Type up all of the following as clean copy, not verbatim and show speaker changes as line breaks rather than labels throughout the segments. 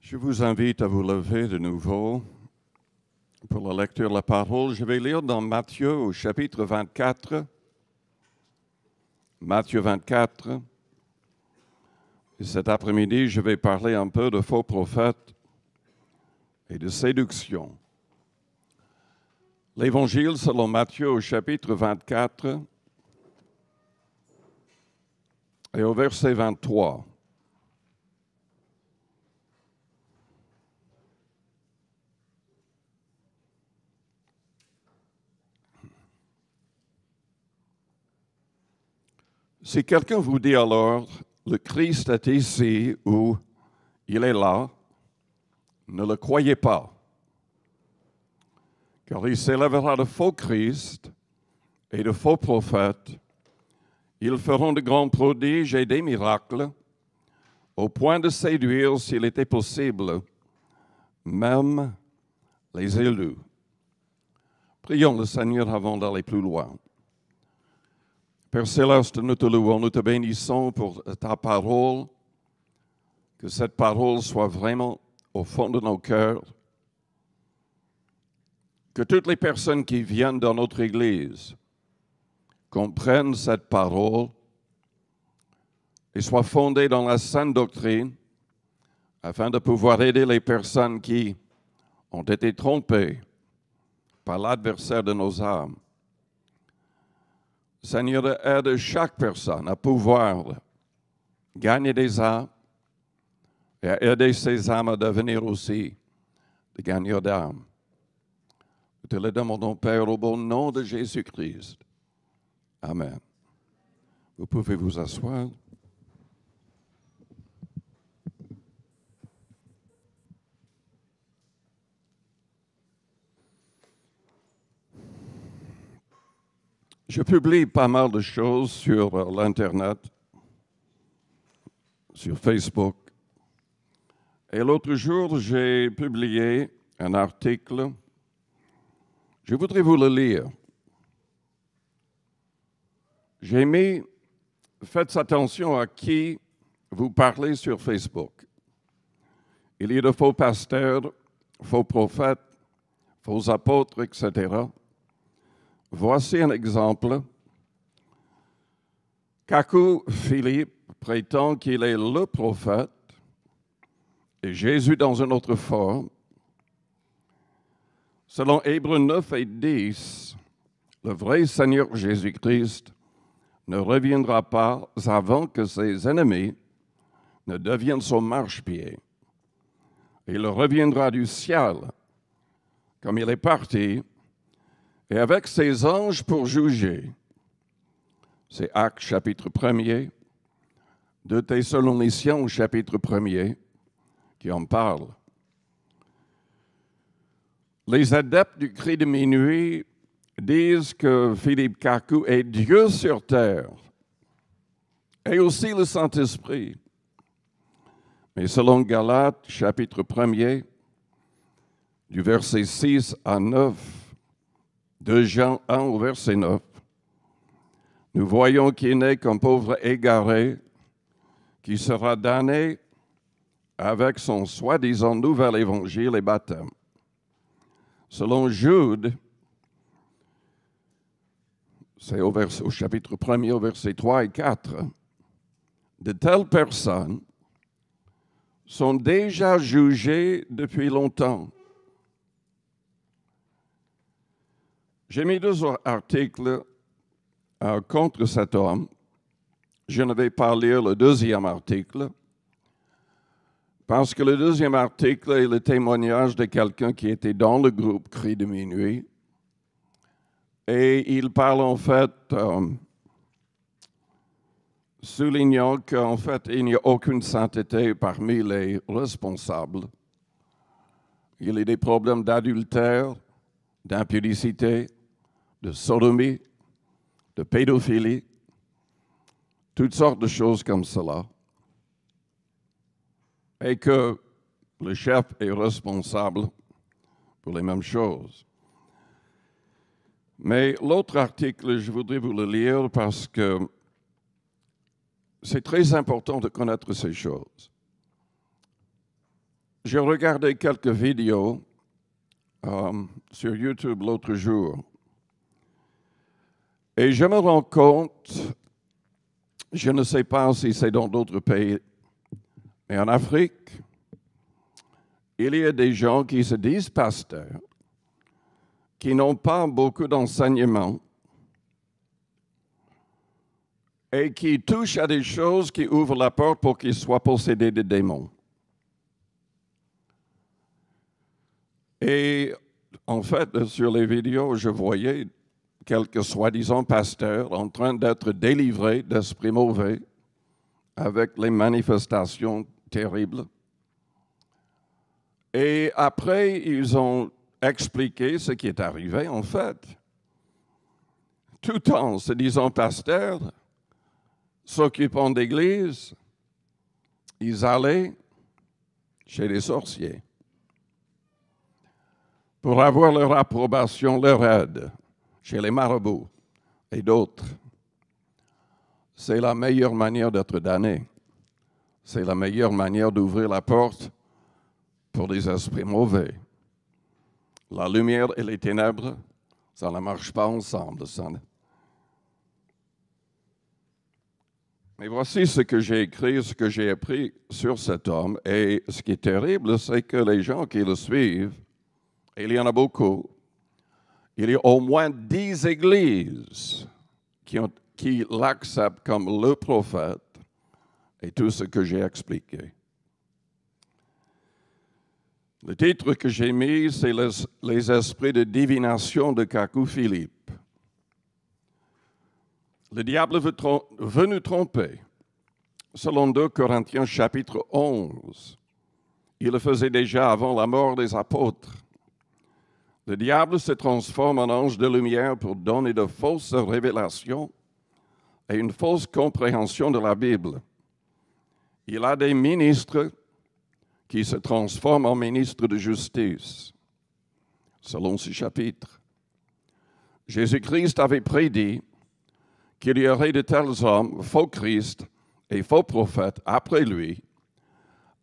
Je vous invite à vous lever de nouveau pour la lecture de la parole. Je vais lire dans Matthieu au chapitre 24. Matthieu 24. Et cet après-midi, je vais parler un peu de faux prophètes et de séduction. L'Évangile selon Matthieu au chapitre 24 et au verset 23. Si quelqu'un vous dit alors, le Christ est ici ou il est là, ne le croyez pas. Car il s'élèvera de faux Christ et de faux prophètes. Ils feront de grands prodiges et des miracles, au point de séduire, s'il était possible, même les élus. Prions le Seigneur avant d'aller plus loin. Père Céleste, nous te louons, nous te bénissons pour ta parole, que cette parole soit vraiment au fond de nos cœurs, que toutes les personnes qui viennent dans notre Église comprennent cette parole et soient fondées dans la sainte doctrine, afin de pouvoir aider les personnes qui ont été trompées par l'adversaire de nos âmes. Seigneur, aide chaque personne à pouvoir gagner des âmes et à aider ces âmes à devenir aussi des gagneurs d'âmes. Nous te le demandons, Père, au bon nom de Jésus-Christ. Amen. Vous pouvez vous asseoir. Je publie pas mal de choses sur l'Internet, sur Facebook. Et l'autre jour, j'ai publié un article. Je voudrais vous le lire. J'ai mis, faites attention à qui vous parlez sur Facebook. Il y a de faux pasteurs, faux prophètes, faux apôtres, etc. Voici un exemple. Kakou Philippe prétend qu'il est le prophète et Jésus dans une autre forme. Selon Hébreux 9 et 10, le vrai Seigneur Jésus-Christ ne reviendra pas avant que ses ennemis ne deviennent son marchepied. Il reviendra du ciel comme il est parti et avec ses anges pour juger. C'est Actes chapitre 1er, de Thessaloniciens au chapitre 1er, qui en parle. Les adeptes du cri de minuit disent que Philippe Kakou est Dieu sur terre et aussi le Saint-Esprit. Mais selon Galates, chapitre 1er, du verset 6 à 9, de Jean 1 au verset 9, nous voyons qu'il n'est qu'un pauvre égaré qui sera damné avec son soi-disant nouvel évangile et baptême. Selon Jude, c'est au chapitre 1er, au verset 3 et 4, de telles personnes sont déjà jugées depuis longtemps. J'ai mis 2 articles contre cet homme. Je ne vais pas lire le 2e article, parce que le 2e article est le témoignage de quelqu'un qui était dans le groupe Cri de minuit. Et il parle en fait, soulignant qu'en fait, il n'y a aucune sainteté parmi les responsables. Il y a des problèmes d'adultère, d'impudicité, de sodomie, de pédophilie, toutes sortes de choses comme cela. Et que le chef est responsable pour les mêmes choses. Mais l'autre article, je voudrais vous le lire parce que c'est très important de connaître ces choses. j'ai regardé quelques vidéos sur YouTube l'autre jour et je me rends compte, je ne sais pas si c'est dans d'autres pays, mais en Afrique, il y a des gens qui se disent pasteurs, qui n'ont pas beaucoup d'enseignements et qui touchent à des choses qui ouvrent la porte pour qu'ils soient possédés de démons. Et en fait, sur les vidéos, je voyais quelques soi-disant pasteurs en train d'être délivrés d'esprits mauvais avec les manifestations terribles. Et après, ils ont expliqué ce qui est arrivé, en fait. Tout en se disant pasteurs, s'occupant d'église, ils allaient chez les sorciers pour avoir leur approbation, leur aide, chez les marabouts et d'autres. C'est la meilleure manière d'être damné. C'est la meilleure manière d'ouvrir la porte pour des esprits mauvais. La lumière et les ténèbres, ça ne marche pas ensemble. Mais voici ce que j'ai écrit, ce que j'ai appris sur cet homme. Et ce qui est terrible, c'est que les gens qui le suivent, et il y en a beaucoup, il y a au moins 10 églises qui l'acceptent comme le prophète et tout ce que j'ai expliqué. Le titre que j'ai mis, c'est les esprits de divination de Kakou Philippe. Le diable veut nous tromper. Selon 2 Corinthiens chapitre 11, il le faisait déjà avant la mort des apôtres. Le diable se transforme en ange de lumière pour donner de fausses révélations et une fausse compréhension de la Bible. Il a des ministres qui se transforment en ministres de justice, selon ce chapitre. Jésus-Christ avait prédit qu'il y aurait de tels hommes, faux Christ et faux prophètes, après lui,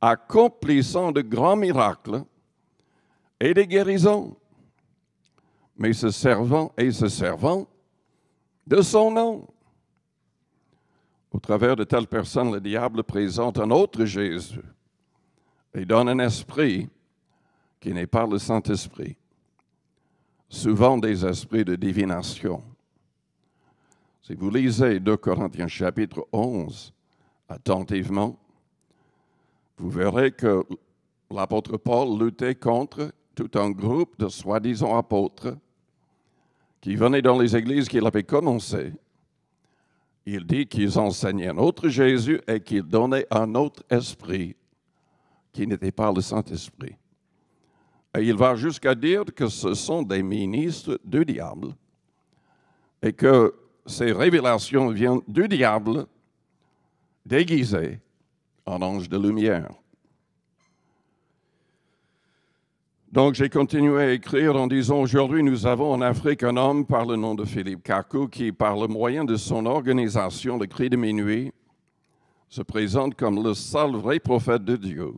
accomplissant de grands miracles et des guérisons, mais se servant de son nom. Au travers de telles personnes, le diable présente un autre Jésus et donne un esprit qui n'est pas le Saint-Esprit, souvent des esprits de divination. Si vous lisez 2 Corinthiens chapitre 11 attentivement, vous verrez que l'apôtre Paul luttait contre tout un groupe de soi-disant apôtres qui venaient dans les églises qu'il avait commencées. Il dit qu'ils enseignaient un autre Jésus et qu'ils donnaient un autre esprit qui n'était pas le Saint-Esprit. Et il va jusqu'à dire que ce sont des ministres du diable et que ces révélations viennent du diable déguisé en ange de lumière. Donc, j'ai continué à écrire en disant, aujourd'hui, nous avons en Afrique un homme par le nom de Philippe Kakou qui, par le moyen de son organisation, le Cri de Minuit, se présente comme le seul vrai prophète de Dieu.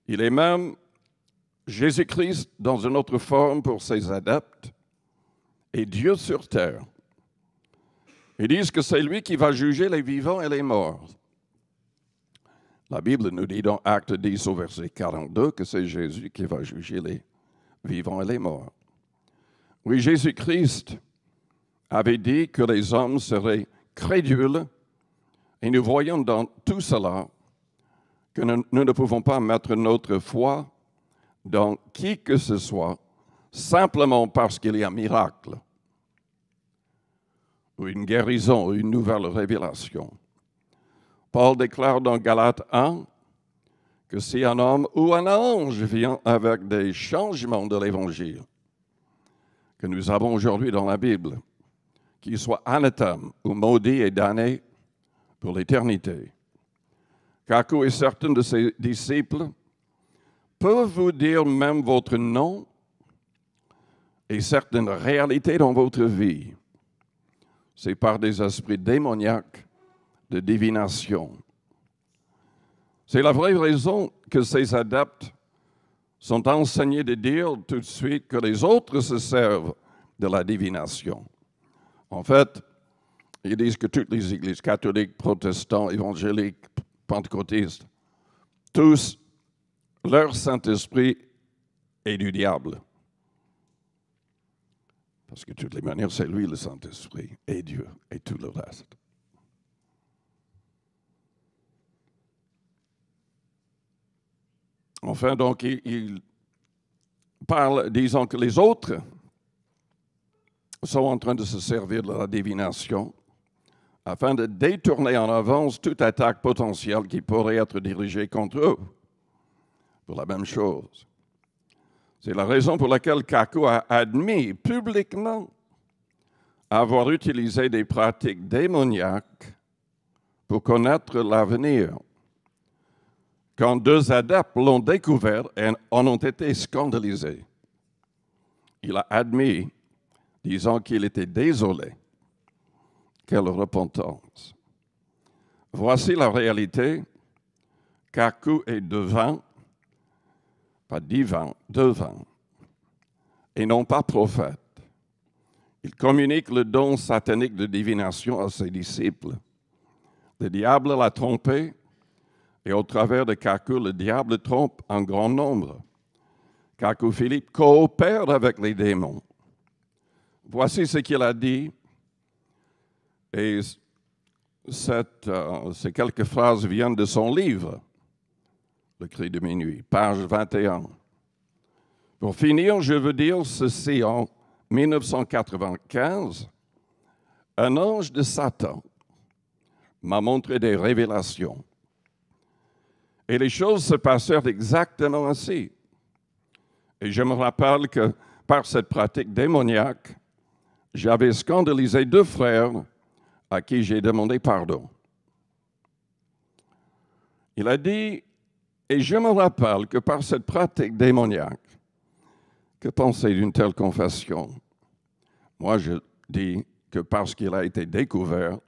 Il est même Jésus-Christ dans une autre forme pour ses adeptes et Dieu sur terre. Ils disent que c'est lui qui va juger les vivants et les morts. La Bible nous dit dans Acte 10 au verset 42 que c'est Jésus qui va juger les vivants et les morts. Oui, Jésus-Christ avait dit que les hommes seraient crédules et nous voyons dans tout cela que nous ne pouvons pas mettre notre foi dans qui que ce soit simplement parce qu'il y a un miracle ou une guérison ou une nouvelle révélation. Paul déclare dans Galates 1 que si un homme ou un ange vient avec des changements de l'Évangile que nous avons aujourd'hui dans la Bible, qu'il soit anathème ou maudit et damné pour l'éternité. Kakou et certains de ses disciples peuvent vous dire même votre nom et certaines réalités dans votre vie. C'est par des esprits démoniaques de divination. C'est la vraie raison que ces adeptes sont enseignés de dire tout de suite que les autres se servent de la divination. En fait, ils disent que toutes les églises catholiques, protestantes, évangéliques, pentecôtistes, tous, leur Saint-Esprit est du diable. Parce que de toutes les manières, c'est lui le Saint-Esprit, et Dieu, et tout le reste. Enfin, donc, il parle, disant que les autres sont en train de se servir de la divination afin de détourner en avance toute attaque potentielle qui pourrait être dirigée contre eux pour la même chose. C'est la raison pour laquelle Kaku a admis publiquement avoir utilisé des pratiques démoniaques pour connaître l'avenir. Quand 2 adeptes l'ont découvert et en ont été scandalisés, il a admis, disant qu'il était désolé. Quelle repentance! Voici la réalité. Kaku est devin, pas divin, devin, et non pas prophète. Il communique le don satanique de divination à ses disciples. Le diable l'a trompé, et au travers de Kaku, le diable trompe un grand nombre. Kaku Philippe coopère avec les démons. Voici ce qu'il a dit, et ces quelques phrases viennent de son livre, Le cri de minuit, page 21. Pour finir, je veux dire ceci. En 1995, un ange de Satan m'a montré des révélations. Et les choses se passèrent exactement ainsi. Et je me rappelle que par cette pratique démoniaque, j'avais scandalisé 2 frères à qui j'ai demandé pardon. Il a dit, et je me rappelle que par cette pratique démoniaque, que penser d'une telle confession? Moi, je dis que parce qu'il a été découvert,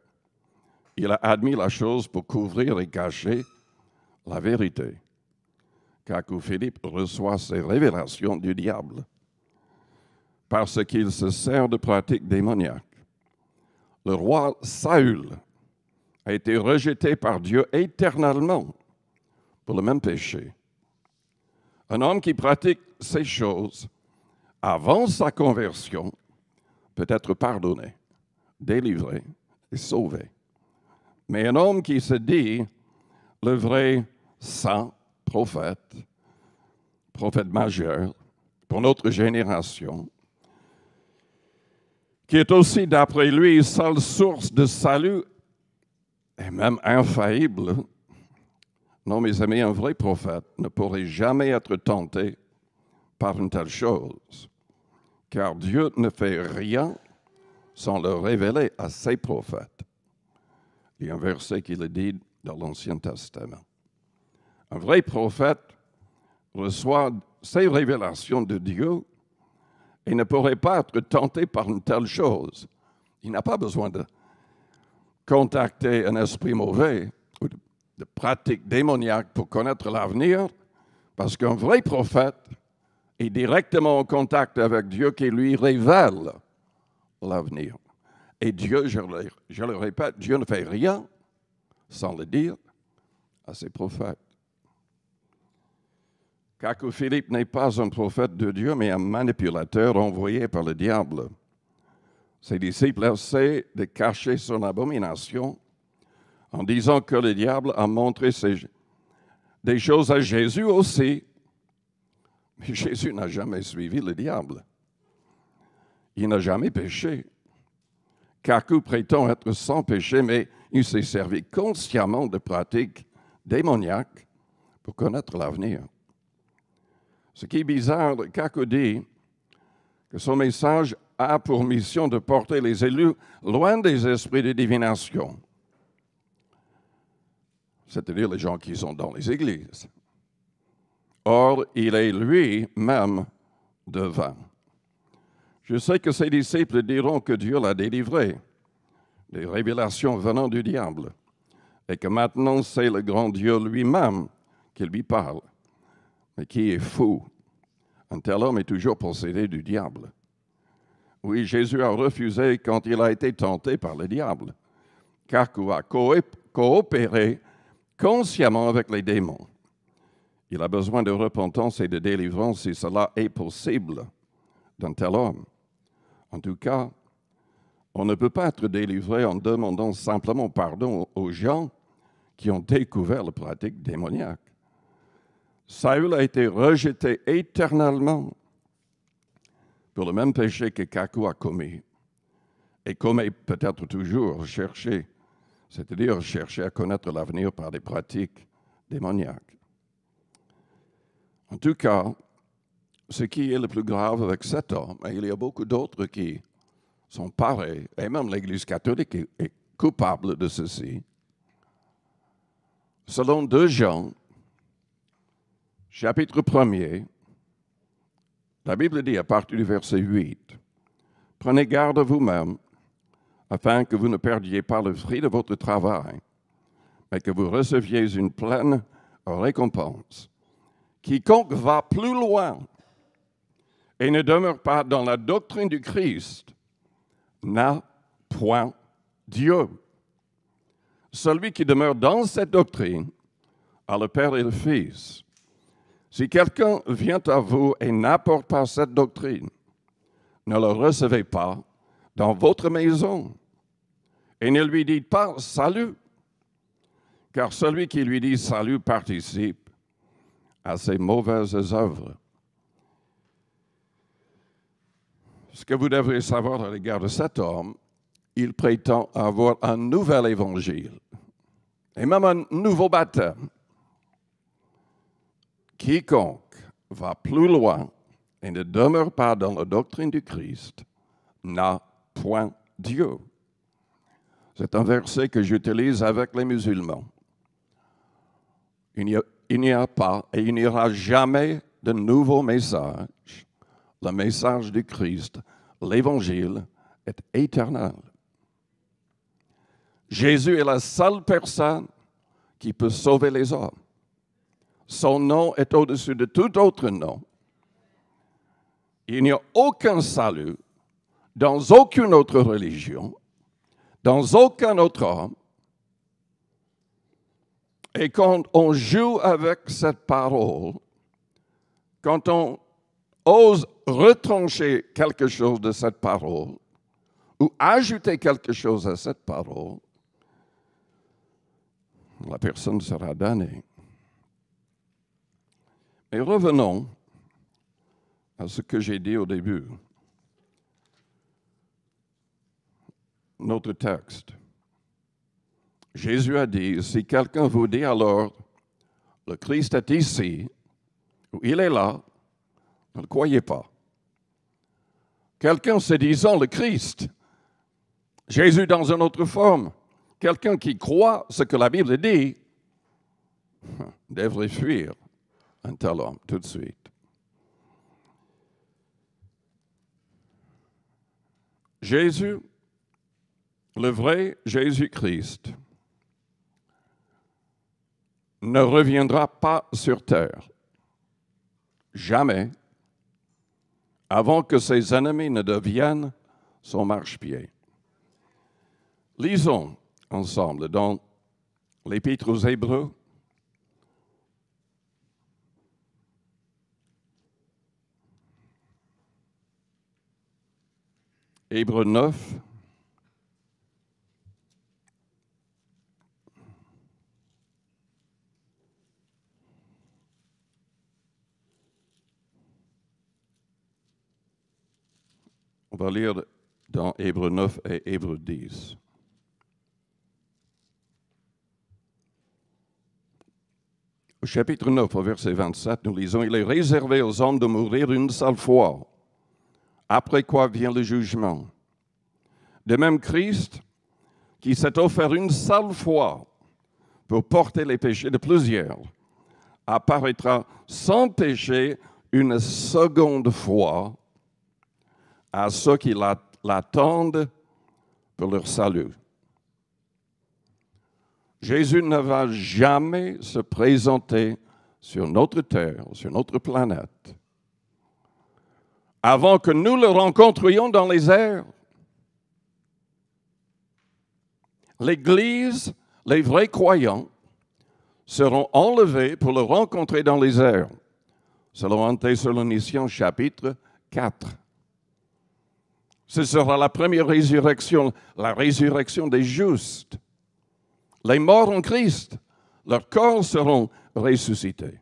il a admis la chose pour couvrir et cacher la vérité. Kaku Philippe reçoit ces révélations du diable parce qu'il se sert de pratiques démoniaques. Le roi Saül a été rejeté par Dieu éternellement pour le même péché. Un homme qui pratique ces choses avant sa conversion peut être pardonné, délivré et sauvé. Mais un homme qui se dit le vrai saint prophète, prophète majeur pour notre génération, qui est aussi, d'après lui, seule source de salut et même infaillible. Non, mes amis, un vrai prophète ne pourrait jamais être tenté par une telle chose, car Dieu ne fait rien sans le révéler à ses prophètes. Il y a un verset qui le dit dans l'Ancien Testament. Un vrai prophète reçoit ces révélations de Dieu et ne pourrait pas être tenté par une telle chose. Il n'a pas besoin de contacter un esprit mauvais ou de pratiques démoniaques pour connaître l'avenir, parce qu'un vrai prophète est directement en contact avec Dieu qui lui révèle l'avenir. Et Dieu, je le répète, Dieu ne fait rien sans le dire à ses prophètes. Kaku Philippe n'est pas un prophète de Dieu, mais un manipulateur envoyé par le diable. Ses disciples essaient de cacher son abomination en disant que le diable a montré des choses à Jésus aussi. Mais Jésus n'a jamais suivi le diable. Il n'a jamais péché. Kaku prétend être sans péché, mais il s'est servi consciemment de pratiques démoniaques pour connaître l'avenir. Ce qui est bizarre, Kaku dit que son message a pour mission de porter les élus loin des esprits de divination, c'est-à-dire les gens qui sont dans les églises. Or, il est lui-même devin. Je sais que ses disciples diront que Dieu l'a délivré des révélations venant du diable. et que maintenant c'est le grand Dieu lui-même qui lui parle, mais qui est fou. Un tel homme est toujours possédé du diable. Oui, Jésus a refusé quand il a été tenté par le diable. Kaku a coopéré consciemment avec les démons. Il a besoin de repentance et de délivrance si cela est possible d'un tel homme. En tout cas, on ne peut pas être délivré en demandant simplement pardon aux gens qui ont découvert la pratique démoniaque. Saül a été rejeté éternellement pour le même péché que Kaku a commis et commet peut-être toujours chercher, c'est-à-dire chercher à connaître l'avenir par des pratiques démoniaques. En tout cas, ce qui est le plus grave avec cet homme, et il y a beaucoup d'autres qui sont pareils, et même l'Église catholique est coupable de ceci. Selon 2 Jean, chapitre 1er, la Bible dit à partir du verset 8, « Prenez garde à vous-même, afin que vous ne perdiez pas le fruit de votre travail, mais que vous receviez une pleine récompense. Quiconque va plus loin et ne demeure pas dans la doctrine du Christ n'a point Dieu. Celui qui demeure dans cette doctrine a le Père et le Fils. Si quelqu'un vient à vous et n'apporte pas cette doctrine, ne le recevez pas dans votre maison et ne lui dites pas salut, car celui qui lui dit salut participe à ses mauvaises œuvres. » Ce que vous devrez savoir à l'égard de cet homme, il prétend avoir un nouvel évangile et même un nouveau baptême. Quiconque va plus loin et ne demeure pas dans la doctrine du Christ n'a point Dieu. C'est un verset que j'utilise avec les musulmans. Il n'y a pas et il n'y aura jamais de nouveau message. Le message du Christ, l'Évangile, est éternel. Jésus est la seule personne qui peut sauver les hommes. Son nom est au-dessus de tout autre nom. Il n'y a aucun salut dans aucune autre religion, dans aucun autre homme. Et quand on joue avec cette parole, quand on ose retrancher quelque chose de cette parole ou ajouter quelque chose à cette parole, la personne sera damnée. Mais revenons à ce que j'ai dit au début. Notre texte. Jésus a dit, si quelqu'un vous dit alors, le Christ est ici, ou il est là, ne le croyez pas. Quelqu'un se disant le Christ, Jésus dans une autre forme, quelqu'un qui croit ce que la Bible dit, devrait fuir un tel homme tout de suite. Jésus, le vrai Jésus-Christ, ne reviendra pas sur terre, jamais, avant que ses ennemis ne deviennent son marchepied. Lisons ensemble dans l'Épître aux Hébreux, Hébreux 9, on va lire dans Hébreux 9 et Hébreux 10. Au chapitre 9, au verset 27, nous lisons « Il est réservé aux hommes de mourir une seule fois, après quoi vient le jugement. De même, Christ, qui s'est offert une seule fois pour porter les péchés de plusieurs, apparaîtra sans péché une seconde fois à ceux qui l'attendent pour leur salut. » Jésus ne va jamais se présenter sur notre terre, sur notre planète, avant que nous le rencontrions dans les airs. L'Église, les vrais croyants, seront enlevés pour le rencontrer dans les airs, selon 1 Thessaloniciens chapitre 4. Ce sera la première résurrection, la résurrection des justes. Les morts en Christ, leurs corps seront ressuscités.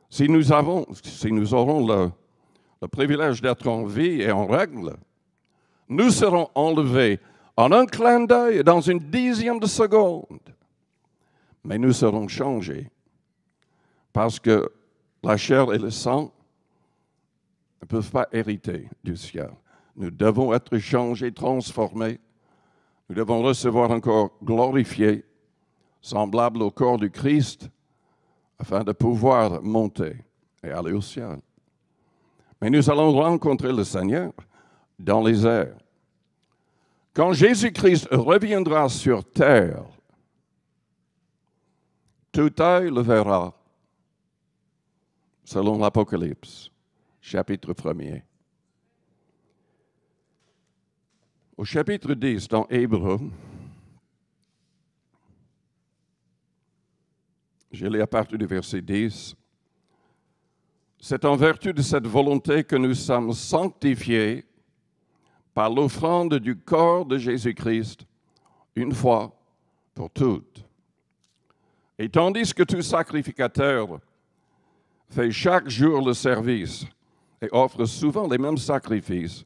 Si nous aurons le privilège d'être en vie et en règle, nous serons enlevés en un clin d'œil, dans une dixième de seconde. Mais nous serons changés parce que la chair et le sang ne peuvent pas hériter du ciel. Nous devons être changés, transformés. Nous devons recevoir un corps glorifié, semblable au corps du Christ, afin de pouvoir monter et aller au ciel. Mais nous allons rencontrer le Seigneur dans les airs. Quand Jésus-Christ reviendra sur terre, tout œil le verra, selon l'Apocalypse, chapitre 1er. Au chapitre 10, dans Hébreux, je lis à partir du verset 10, c'est en vertu de cette volonté que nous sommes sanctifiés par l'offrande du corps de Jésus-Christ, une fois pour toutes. Et tandis que tout sacrificateur fait chaque jour le service et offre souvent les mêmes sacrifices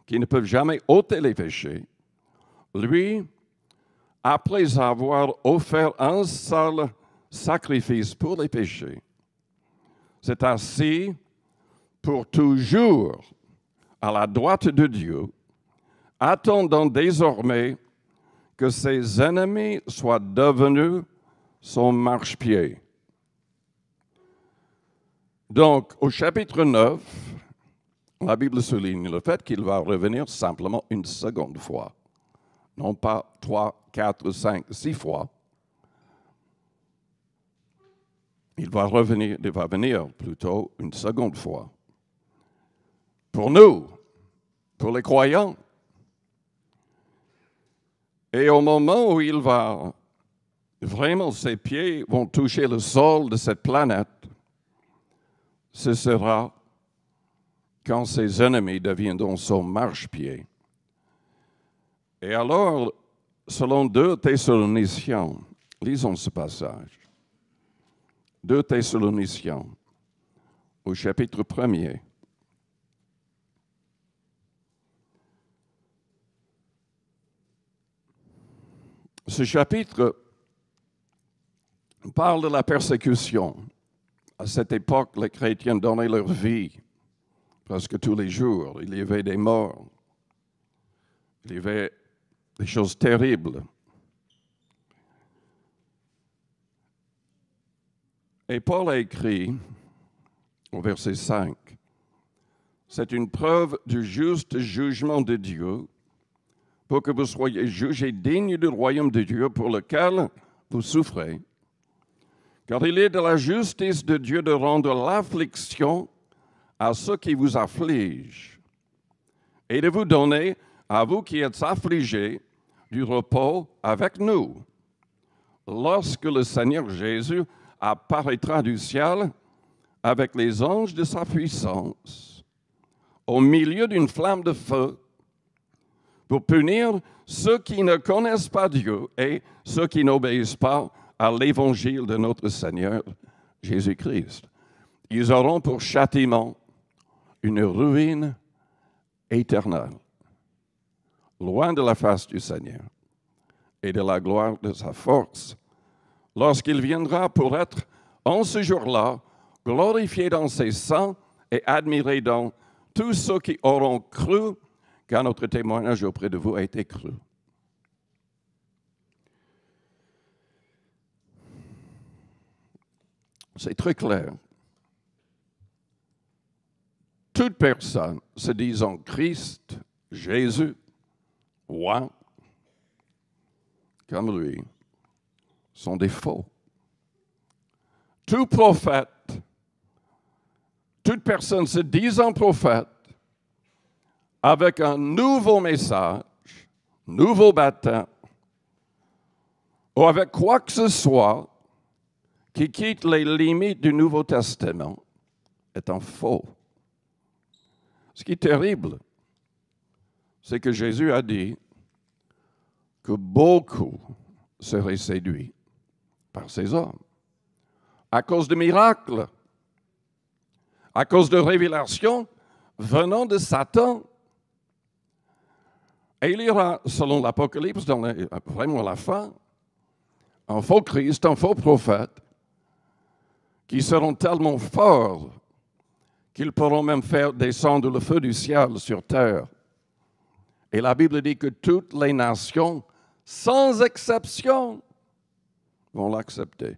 qui ne peuvent jamais ôter les péchés, lui, après avoir offert un seul sacrifice pour les péchés, s'est assis pour toujours à la droite de Dieu, attendant désormais que ses ennemis soient devenus son marchepied. Donc, au chapitre 9, la Bible souligne le fait qu'il va revenir simplement une seconde fois, non pas 3, 4, 5, 6 fois. Il va venir plutôt une seconde fois. Pour nous, pour les croyants. Et au moment où il va, vraiment ses pieds vont toucher le sol de cette planète, ce sera quand ses ennemis deviendront son marchepied. Et alors, selon 2 Thessaloniciens, lisons ce passage. 2 Thessaloniciens, au chapitre 1er. Ce chapitre parle de la persécution. À cette époque, les chrétiens donnaient leur vie presque tous les jours. Il y avait des morts. Il y avait des choses terribles. Et Paul a écrit au verset 5, « C'est une preuve du juste jugement de Dieu pour que vous soyez jugés dignes du royaume de Dieu pour lequel vous souffrez. Car il est de la justice de Dieu de rendre l'affliction à ceux qui vous affligent et de vous donner, à vous qui êtes affligés, du repos avec nous. Lorsque le Seigneur Jésus apparaîtra du ciel avec les anges de sa puissance, au milieu d'une flamme de feu, pour punir ceux qui ne connaissent pas Dieu et ceux qui n'obéissent pas à l'évangile de notre Seigneur Jésus-Christ. Ils auront pour châtiment une ruine éternelle, loin de la face du Seigneur et de la gloire de sa force, lorsqu'il viendra pour être, en ce jour-là, glorifié dans ses saints et admiré dans tous ceux qui auront cru, car notre témoignage auprès de vous a été cru. C'est très clair. Toute personne se disant Christ, Jésus, roi, comme lui, sont des faux. Tout prophète, toute personne se disant prophète, avec un nouveau message, nouveau baptême, ou avec quoi que ce soit qui quitte les limites du Nouveau Testament, est un faux. Ce qui est terrible, c'est que Jésus a dit que beaucoup seraient séduits par ces hommes à cause de miracles, à cause de révélations venant de Satan. Et il y aura, selon l'Apocalypse, vraiment la fin, un faux Christ, un faux prophète, qui seront tellement forts qu'ils pourront même faire descendre le feu du ciel sur terre. Et la Bible dit que toutes les nations, sans exception, vont l'accepter.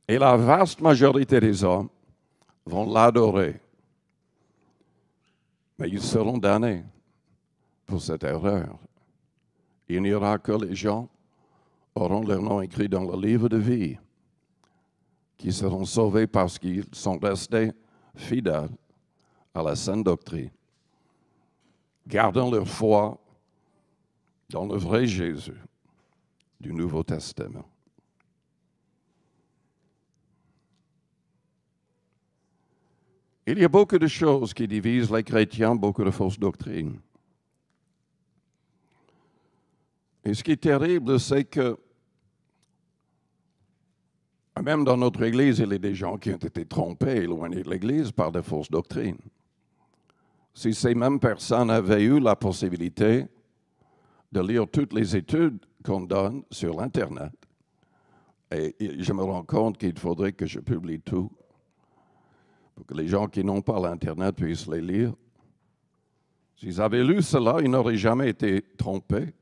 Et la vaste majorité des hommes vont l'adorer. Mais ils seront damnés pour cette erreur. Il n'y aura que les gens auront leur nom écrit dans le livre de vie, qui seront sauvés parce qu'ils sont restés fidèles à la sainte doctrine, gardant leur foi dans le vrai Jésus du Nouveau Testament. Il y a beaucoup de choses qui divisent les chrétiens, beaucoup de fausses doctrines. Et ce qui est terrible, c'est que même dans notre Église, il y a des gens qui ont été trompés, éloignés de l'Église par de fausses doctrines. Si ces mêmes personnes avaient eu la possibilité de lire toutes les études qu'on donne sur l'Internet, et je me rends compte qu'il faudrait que je publie tout, pour que les gens qui n'ont pas l'Internet puissent les lire. S'ils avaient lu cela, ils n'auraient jamais été trompés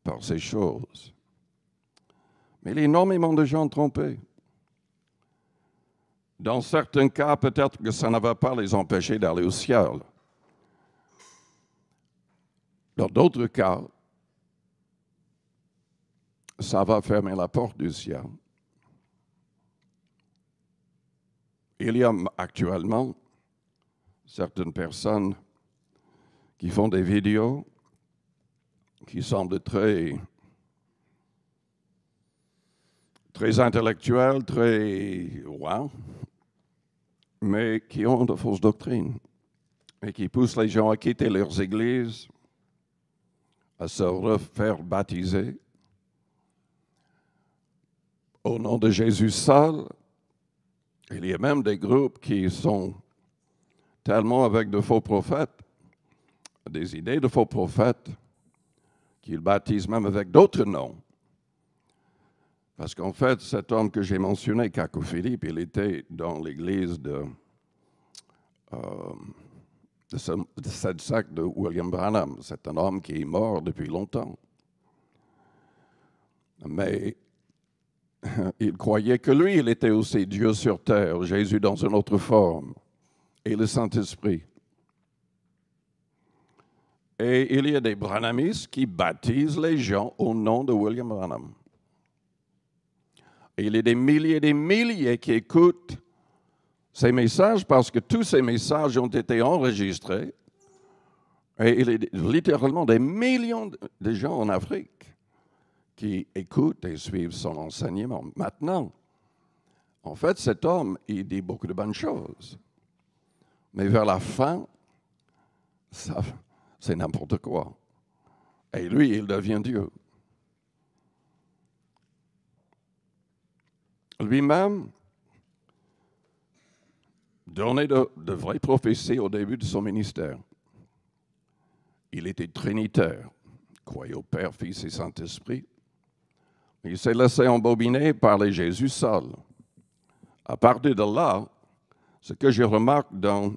par ces choses. Mais il y a énormément de gens trompés. Dans certains cas, peut-être que ça ne va pas les empêcher d'aller au ciel. Dans d'autres cas, ça va fermer la porte du ciel. Il y a actuellement certaines personnes qui font des vidéos qui semblent très intellectuelles, très wow, mais qui ont de fausses doctrines et qui poussent les gens à quitter leurs églises, à se refaire baptiser au nom de Jésus seul. Il y a même des groupes qui sont tellement avec de faux prophètes, des idées de faux prophètes, qu'ils baptisent même avec d'autres noms. Parce qu'en fait, cet homme que j'ai mentionné, Kakou Philippe, il était dans l'église de cette secte de William Branham. C'est un homme qui est mort depuis longtemps. Mais il croyait que lui, il était aussi Dieu sur terre, Jésus dans une autre forme, et le Saint-Esprit. Et il y a des branhamistes qui baptisent les gens au nom de William Branham. Et il y a des milliers qui écoutent ces messages parce que tous ces messages ont été enregistrés. Et il y a littéralement des millions de gens en Afrique qui écoutent et suivent son enseignement. Maintenant, en fait, cet homme, il dit beaucoup de bonnes choses. Mais vers la fin, c'est n'importe quoi. Et lui, il devient Dieu. Lui-même donnait de vraies prophéties au début de son ministère. Il était trinitaire, croyait au Père, Fils et Saint-Esprit. Il s'est laissé embobiner par les Jésus seul. À partir de là, ce que je remarque dans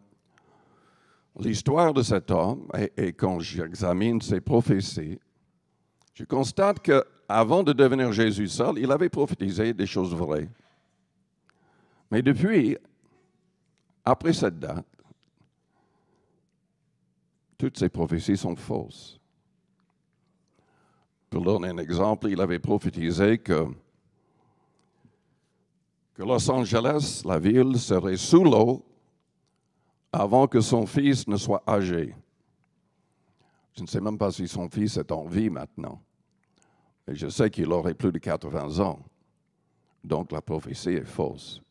l'histoire de cet homme, et quand j'examine ses prophéties, je constate qu'avant de devenir Jésus seul, il avait prophétisé des choses vraies. Mais depuis, après cette date, toutes ces prophéties sont fausses. Pour donner un exemple, il avait prophétisé que Los Angeles, la ville, serait sous l'eau avant que son fils ne soit âgé. Je ne sais même pas si son fils est en vie maintenant. Et je sais qu'il aurait plus de 80 ans. Donc la prophétie est fausse.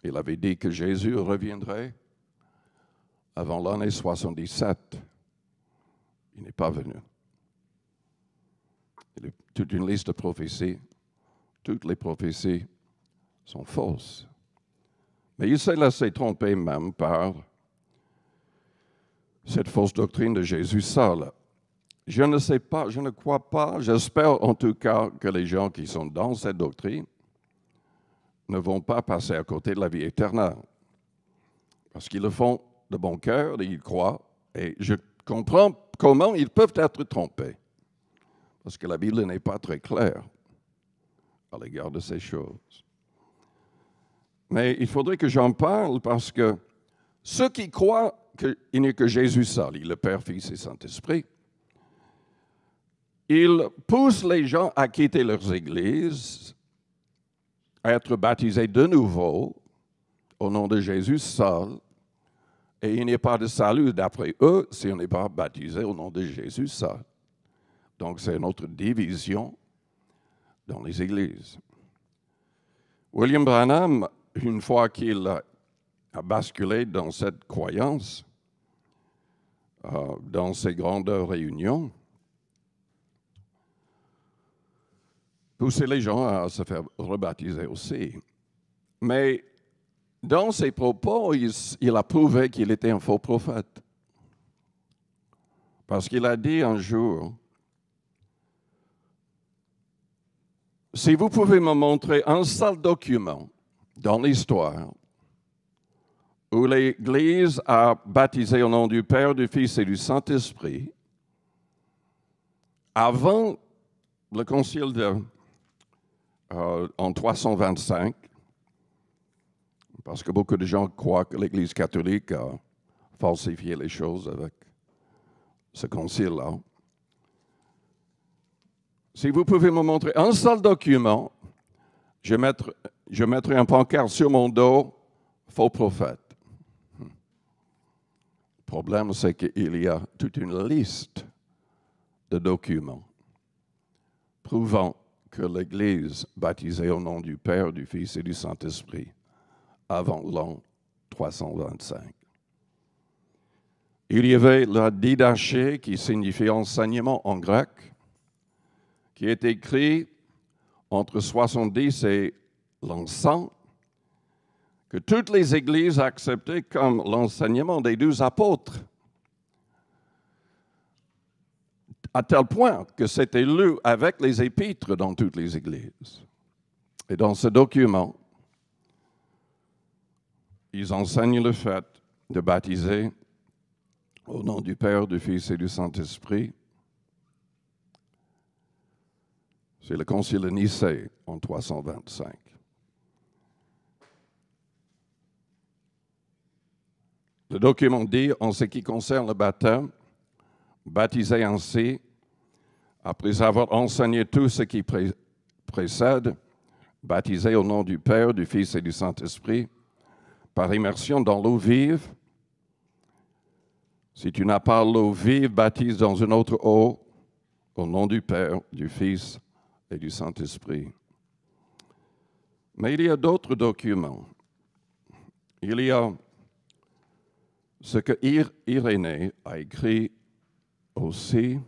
Il avait dit que Jésus reviendrait avant l'année 77. Il n'est pas venu. Il y a toute une liste de prophéties. Toutes les prophéties sont fausses. Mais il s'est laissé tromper même par cette fausse doctrine de Jésus seul. Je ne sais pas, je ne crois pas, j'espère en tout cas que les gens qui sont dans cette doctrine ne vont pas passer à côté de la vie éternelle. Parce qu'ils le font de bon cœur et ils croient. Et je comprends comment ils peuvent être trompés. Parce que la Bible n'est pas très claire à l'égard de ces choses. Mais il faudrait que j'en parle parce que ceux qui croient qu'il n'y a que Jésus seul, le Père, Fils et Saint-Esprit, ils poussent les gens à quitter leurs églises, à être baptisés de nouveau au nom de Jésus seul. Et il n'y a pas de salut d'après eux si on n'est pas baptisé au nom de Jésus seul. Donc c'est une autre division dans les églises. William Branham, une fois qu'il a basculé dans cette croyance, dans ces grandes réunions, poussait les gens à se faire rebaptiser aussi. Mais dans ses propos, il a prouvé qu'il était un faux prophète. Parce qu'il a dit un jour, si vous pouvez me montrer un seul document dans l'histoire où l'Église a baptisé au nom du Père, du Fils et du Saint-Esprit, avant le concile en 325, parce que beaucoup de gens croient que l'Église catholique a falsifié les choses avec ce concile-là. Si vous pouvez me montrer un seul document, je mettrai un pancarte sur mon dos, faux prophète. Le problème, c'est qu'il y a toute une liste de documents prouvant que l'Église baptisait au nom du Père, du Fils et du Saint-Esprit avant l'an 325. Il y avait la didaché qui signifie enseignement en grec, qui est écrit entre 70 et l'an 100, que toutes les églises acceptaient comme l'enseignement des 12 apôtres, à tel point que c'était lu avec les épîtres dans toutes les églises. Et dans ce document, ils enseignent le fait de baptiser au nom du Père, du Fils et du Saint-Esprit. C'est le concile de Nicée en 325. Le document dit, en ce qui concerne le baptême, baptisé ainsi, après avoir enseigné tout ce qui précède, baptisé au nom du Père, du Fils et du Saint-Esprit, par immersion dans l'eau vive. Si tu n'as pas l'eau vive, baptise dans une autre eau, au nom du Père, du Fils et du Saint-Esprit. Mais il y a d'autres documents. Il y a ce que Irénée a écrit aussi.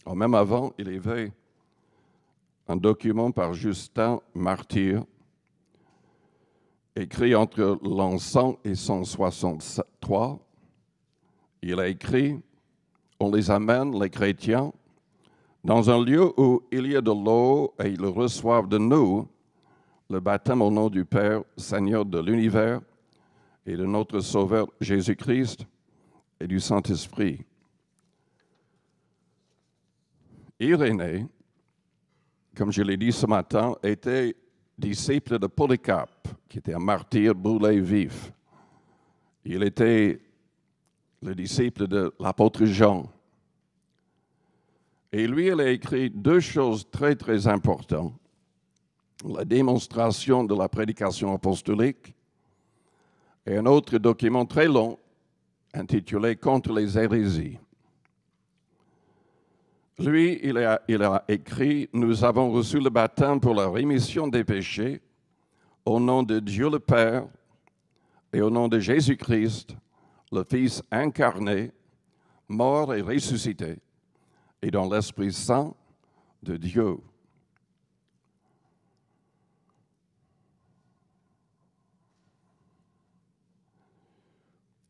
Même avant, il y avait un document par Justin Martyr, écrit entre l'an 100 et 163. Il a écrit, on les amène, les chrétiens, dans un lieu où il y a de l'eau et ils reçoivent de nous le baptême au nom du Père, Seigneur de l'univers, et de notre Sauveur Jésus-Christ et du Saint-Esprit. Irénée, comme je l'ai dit ce matin, était disciple de Polycarpe, qui était un martyr brûlé vif. Il était le disciple de l'apôtre Jean. Et lui, il a écrit deux choses très, très importantes. La démonstration de la prédication apostolique et un autre document très long intitulé « Contre les hérésies ». Lui, il a écrit « Nous avons reçu le baptême pour la rémission des péchés au nom de Dieu le Père et au nom de Jésus-Christ, le Fils incarné, mort et ressuscité, et dans l'Esprit Saint de Dieu. »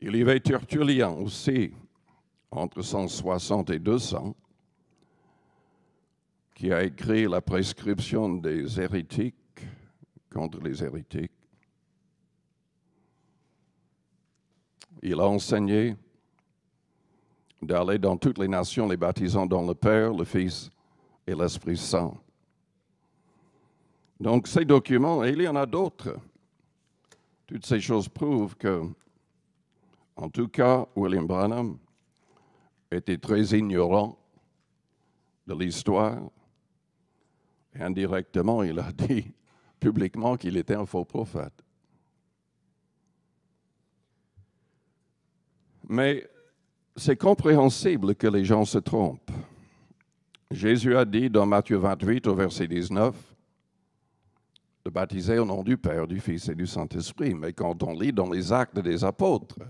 Il y avait Tertullien aussi, entre 160 et 200, qui a écrit la prescription des hérétiques contre les hérétiques. Il a enseigné d'aller dans toutes les nations, les baptisant dans le Père, le Fils et l'Esprit Saint. Donc ces documents, et il y en a d'autres, toutes ces choses prouvent que, en tout cas, William Branham était très ignorant de l'histoire. Et indirectement, il a dit publiquement qu'il était un faux prophète. Mais c'est compréhensible que les gens se trompent. Jésus a dit dans Matthieu 28 au verset 19 de baptiser au nom du Père, du Fils et du Saint-Esprit. Mais quand on lit dans les Actes des Apôtres,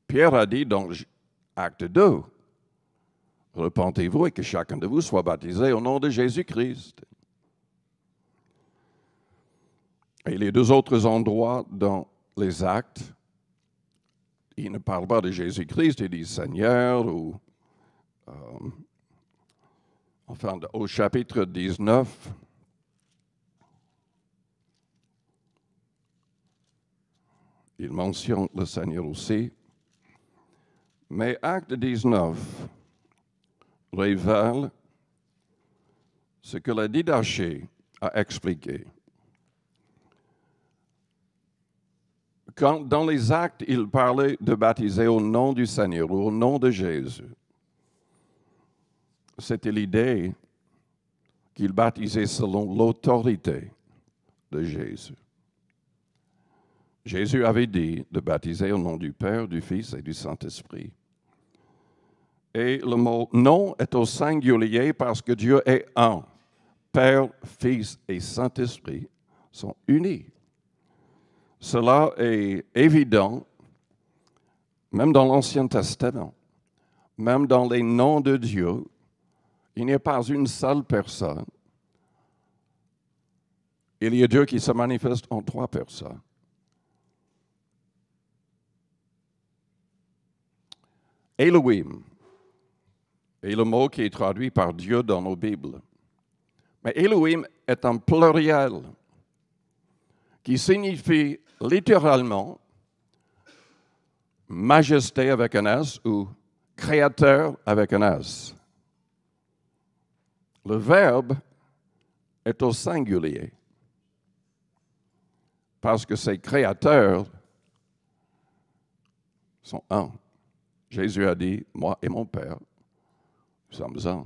Pierre a dit dans Acte 2, « Repentez-vous et que chacun de vous soit baptisé au nom de Jésus-Christ. » Et les deux autres endroits dans les Actes, il ne parle pas de Jésus-Christ, il dit Seigneur, ou enfin au chapitre 19, il mentionne le Seigneur aussi. Mais Acte 19 révèle ce que la Didaché a expliqué. Quand dans les Actes, il parlait de baptiser au nom du Seigneur ou au nom de Jésus, c'était l'idée qu'il baptisait selon l'autorité de Jésus. Jésus avait dit de baptiser au nom du Père, du Fils et du Saint-Esprit. Et le mot « nom » est au singulier parce que Dieu est un. Père, Fils et Saint-Esprit sont unis. Cela est évident, même dans l'Ancien Testament, même dans les noms de Dieu, il n'y a pas une seule personne. Il y a Dieu qui se manifeste en trois personnes. Elohim est le mot qui est traduit par Dieu dans nos Bibles. Mais Elohim est un pluriel qui signifie littéralement majesté avec un S ou créateur avec un S. Le verbe est au singulier parce que ces créateurs sont un. Jésus a dit, moi et mon Père, nous sommes un.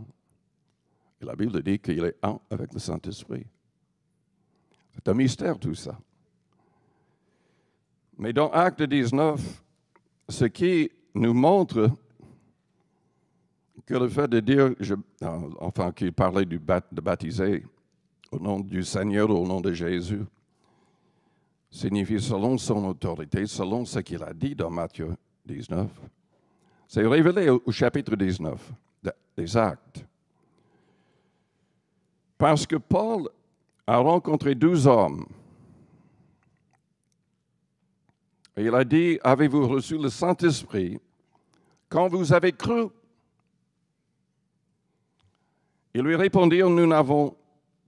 Et la Bible dit qu'il est un avec le Saint-Esprit. C'est un mystère tout ça. Mais dans Acte 19, ce qui nous montre que le fait de dire, qu'il parlait de baptiser au nom du Seigneur ou au nom de Jésus, signifie selon son autorité, selon ce qu'il a dit dans Matthieu 19. C'est révélé au chapitre 19 des Actes. Parce que Paul a rencontré 12 hommes. Et il a dit, avez-vous reçu le Saint-Esprit quand vous avez cru? Ils lui répondirent, nous n'avons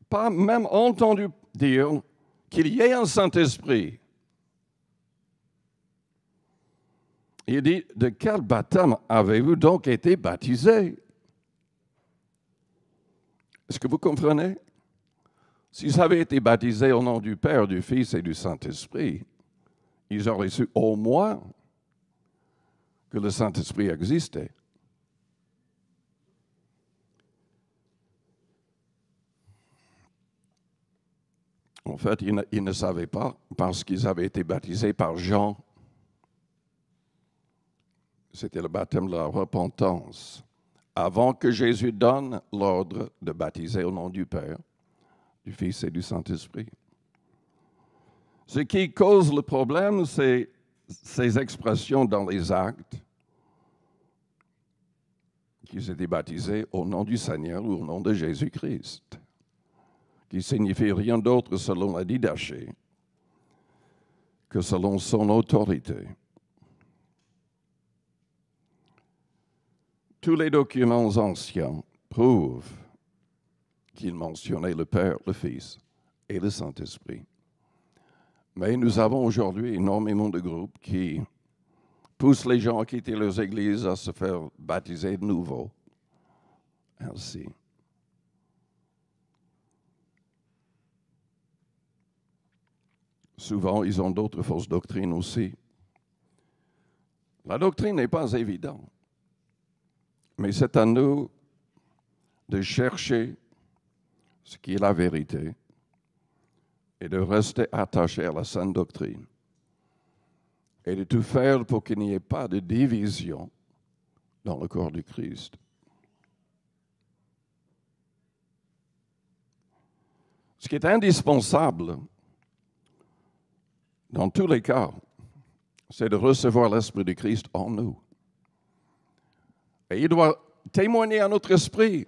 pas même entendu dire qu'il y ait un Saint-Esprit. Il dit, de quel baptême avez-vous donc été baptisés? Est-ce que vous comprenez? S'ils avaient été baptisés au nom du Père, du Fils et du Saint-Esprit, ils auraient su au moins que le Saint-Esprit existait. En fait, ils ne savaient pas parce qu'ils avaient été baptisés par Jean. C'était le baptême de la repentance. Avant que Jésus donne l'ordre de baptiser au nom du Père, du Fils et du Saint-Esprit. Ce qui cause le problème, c'est ces expressions dans les actes qu'ils étaient baptisés au nom du Seigneur ou au nom de Jésus-Christ, qui signifie rien d'autre selon la Didaché que selon son autorité. Tous les documents anciens prouvent qu'il mentionnait le Père, le Fils et le Saint-Esprit. Mais nous avons aujourd'hui énormément de groupes qui poussent les gens à quitter leurs églises, à se faire baptiser de nouveau. Ainsi. Souvent, ils ont d'autres fausses doctrines aussi. La doctrine n'est pas évidente, mais c'est à nous de chercher ce qui est la vérité et de rester attachés à la sainte doctrine et de tout faire pour qu'il n'y ait pas de division dans le corps du Christ. Ce qui est indispensable dans tous les cas, c'est de recevoir l'Esprit de Christ en nous. Et il doit témoigner à notre esprit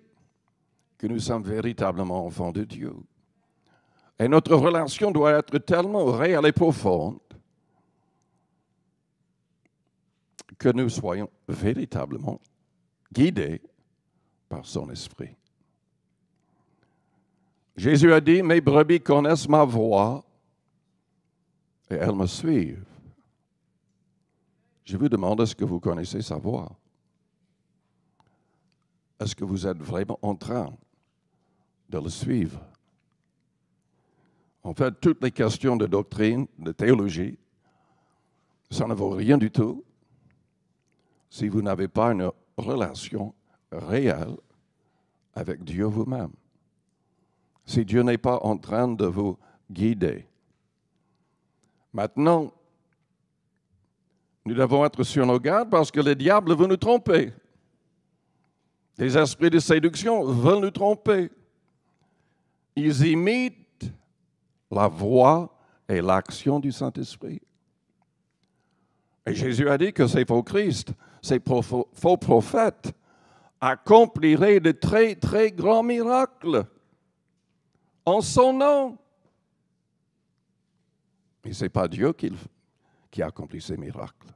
que nous sommes véritablement enfants de Dieu. Et notre relation doit être tellement réelle et profonde que nous soyons véritablement guidés par son esprit. Jésus a dit, « Mes brebis connaissent ma voix et elles me suivent. » Je vous demande, est-ce que vous connaissez sa voix? Est-ce que vous êtes vraiment en train de le suivre? En fait, toutes les questions de doctrine, de théologie, ça ne vaut rien du tout si vous n'avez pas une relation réelle avec Dieu vous-même. Si Dieu n'est pas en train de vous guider. Maintenant, nous devons être sur nos gardes parce que le diable veut nous tromper. Les esprits de séduction veulent nous tromper. Ils imitent la voix et l'action du Saint-Esprit. Et Jésus a dit que ces faux Christ, ces faux prophètes, accompliraient de très, très grands miracles en son nom. Mais ce n'est pas Dieu qui accomplit ces miracles.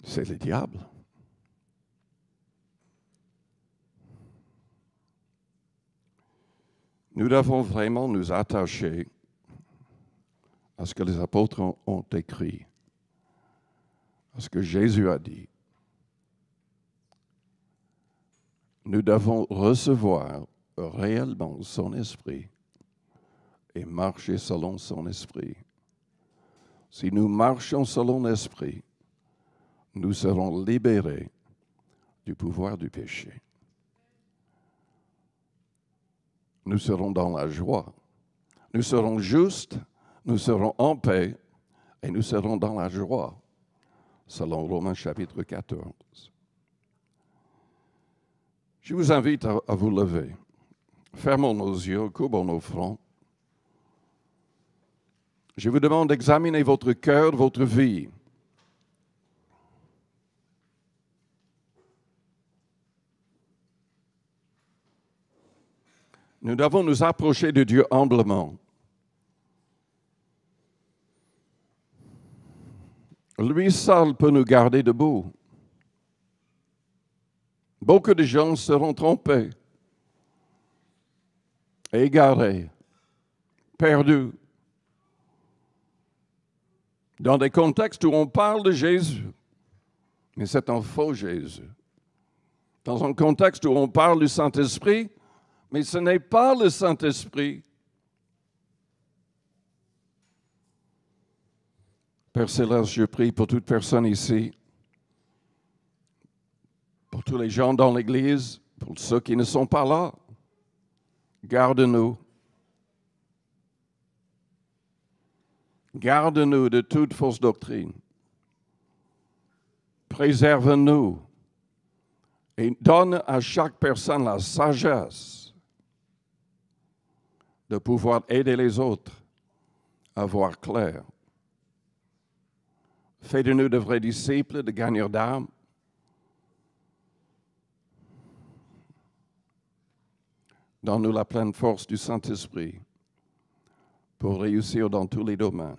C'est le diable. Nous devons vraiment nous attacher à ce que les apôtres ont écrit, à ce que Jésus a dit. Nous devons recevoir réellement son esprit et marcher selon son esprit. Si nous marchons selon l'esprit, nous serons libérés du pouvoir du péché. Nous serons dans la joie. Nous serons justes, nous serons en paix et nous serons dans la joie, selon Romains chapitre 14. Je vous invite à vous lever. Fermons nos yeux, courbons nos fronts. Je vous demande d'examiner votre cœur, votre vie. Nous devons nous approcher de Dieu humblement. Lui seul peut nous garder debout. Beaucoup de gens seront trompés, égarés, perdus, dans des contextes où on parle de Jésus, mais c'est un faux Jésus. Dans un contexte où on parle du Saint-Esprit, mais ce n'est pas le Saint-Esprit. Père Céleste, je prie pour toute personne ici, pour tous les gens dans l'Église, pour ceux qui ne sont pas là. Garde-nous, Garde-nous de toute fausse doctrine. Préserve-nous et donne à chaque personne la sagesse de pouvoir aider les autres à voir clair. Fais de nous de vrais disciples, de gagneurs d'âme. Donne-nous la pleine force du Saint-Esprit pour réussir dans tous les domaines.